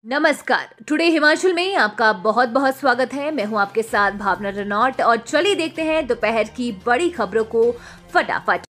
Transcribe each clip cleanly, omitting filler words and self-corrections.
नमस्कार। टुडे हिमाचल में आपका बहुत बहुत स्वागत है। मैं हूं आपके साथ भावना रनौट और चलिए देखते हैं दोपहर की बड़ी खबरों को फटाफट।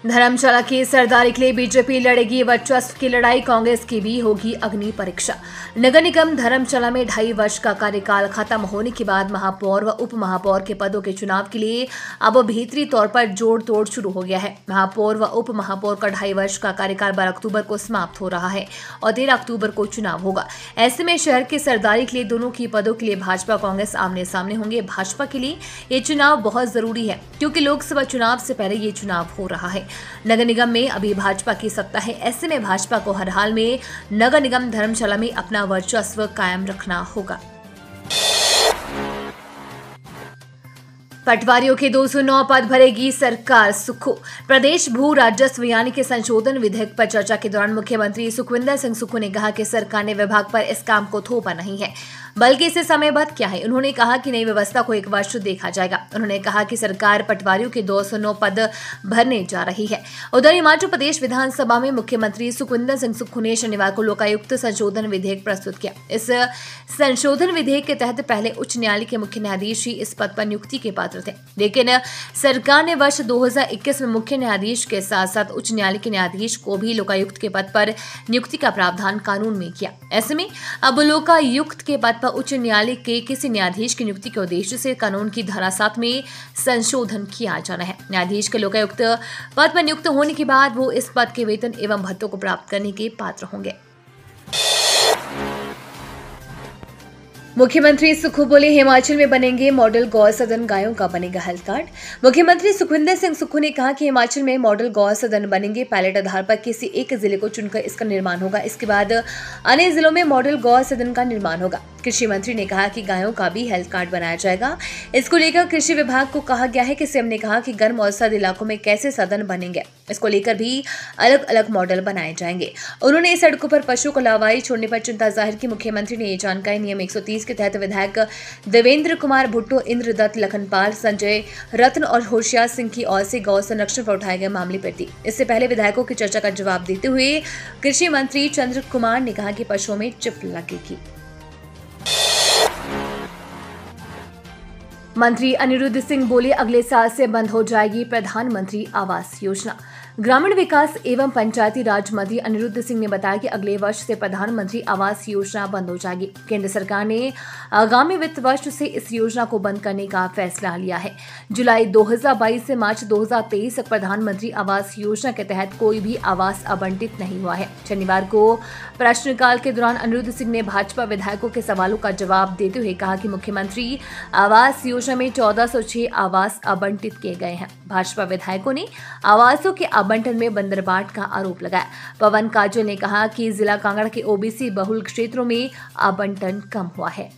धर्मशाला की सरदारी के लिए बीजेपी लड़ेगी वर्चस्व की लड़ाई, कांग्रेस की भी होगी अग्नि परीक्षा। नगर निगम धर्मशाला में 2.5 वर्ष का कार्यकाल खत्म होने के बाद महापौर व उप महापौर के पदों के चुनाव के लिए अब भीतरी तौर पर जोड़ तोड़ शुरू हो गया है। महापौर व उप महापौर का 2.5 वर्ष का कार्यकाल 12 अक्टूबर को समाप्त हो रहा है और 13 अक्टूबर को चुनाव होगा। ऐसे में शहर की सरदारी के लिए दोनों की पदों के लिए भाजपा कांग्रेस आमने सामने होंगे। भाजपा के लिए ये चुनाव बहुत जरूरी है क्योंकि लोकसभा चुनाव से पहले ये चुनाव हो रहा है। नगर निगम में अभी भाजपा की सत्ता है, ऐसे में भाजपा को हर हाल में नगर निगम धर्मशाला में अपना वर्चस्व कायम रखना होगा। पटवारियों के 209 पद भरेगी सरकार, सुक्खू। प्रदेश भू राजस्व यानी कि संशोधन विधेयक पर चर्चा के दौरान मुख्यमंत्री सुखविंदर सिंह सुक्खू ने कहा कि सरकार ने विभाग पर इस काम को थोपा नहीं है बल्कि इसे समयबद्ध किया है। उन्होंने कहा कि नई व्यवस्था को 1 वर्ष देखा जाएगा। उन्होंने कहा कि सरकार पटवारियों के 209 पद भरने जा रही है। उधर हिमाचल प्रदेश विधानसभा में मुख्यमंत्री सुखविंदर सिंह सुक्खू ने शनिवार को लोकायुक्त संशोधन विधेयक प्रस्तुत किया। इस संशोधन विधेयक के तहत पहले उच्च न्यायालय के मुख्य न्यायाधीश ही इस पद पर नियुक्ति के पात्र थे, लेकिन सरकार ने वर्ष 2021 में मुख्य न्यायाधीश के साथ साथ उच्च न्यायालय के न्यायाधीश को भी लोकायुक्त के पद पर नियुक्ति का प्रावधान कानून में किया। ऐसे में अब लोकायुक्त के पद पर उच्च न्यायालय के किसी न्यायाधीश की नियुक्ति के उद्देश्य से कानून की धारा 7 में संशोधन किया जाना है। न्यायाधीश के लोकायुक्त पद पर नियुक्त होने के बाद वो इस पद के वेतन एवं भत्तों को प्राप्त करने के पात्र होंगे। मुख्यमंत्री सुक्खू बोले, हिमाचल में बनेंगे मॉडल गौ सदन, गायों का बनेगा हेल्थ कार्ड। मुख्यमंत्री सुखविंदर सिंह सुक्खू ने कहा कि हिमाचल में मॉडल गौ सदन बनेंगे। पायलट आधार पर किसी एक जिले को चुनकर इसका निर्माण होगा। इसके बाद अन्य जिलों में मॉडल गौ सदन का निर्माण होगा। कृषि मंत्री ने कहा कि गायों का भी हेल्थ कार्ड बनाया जाएगा। इसको लेकर कृषि विभाग को कहा गया है कि सीएम ने कहा कि गर्म और सर्द इलाकों में कैसे सदन बनेंगे, इसको लेकर भी अलग अलग मॉडल बनाए जाएंगे। उन्होंने सड़कों पर पशुओं को लावारी छोड़ने पर चिंता जाहिर की। मुख्यमंत्री ने ये जानकारी नियम 130 के तहत विधायक देवेंद्र कुमार भुट्टो, इंद्रदत्त, लखनपाल, संजय रत्न और होशियार सिंह की ओर से गौ संरक्षण पर उठाए गए मामले पर दी। इससे पहले विधायकों की चर्चा का जवाब देते हुए कृषि मंत्री चंद्र कुमार ने कहा कि पशुओं में चिप लगेगी। मंत्री अनिरुद्ध सिंह बोले, अगले साल से बंद हो जाएगी प्रधानमंत्री आवास योजना। ग्रामीण विकास एवं पंचायती राज मंत्री अनिरुद्ध सिंह ने बताया कि अगले वर्ष से प्रधानमंत्री आवास योजना बंद हो जाएगी। केंद्र सरकार ने आगामी वित्त वर्ष से इस योजना को बंद करने का फैसला लिया है। जुलाई 2022 से मार्च 2023 तक प्रधानमंत्री आवास योजना के तहत कोई भी आवास आवंटित नहीं हुआ है। शनिवार को प्रश्नकाल के दौरान अनिरुद्ध सिंह ने भाजपा विधायकों के सवालों का जवाब देते हुए कहा कि मुख्यमंत्री आवास योजना में 1406 आवास आवंटित किए गए हैं। भाजपा विधायकों ने आवासों के आवंटन में बंदरबाट का आरोप लगाया। पवन काजल ने कहा कि जिला कांगड़ा के ओबीसी बहुल क्षेत्रों में आवंटन कम हुआ है।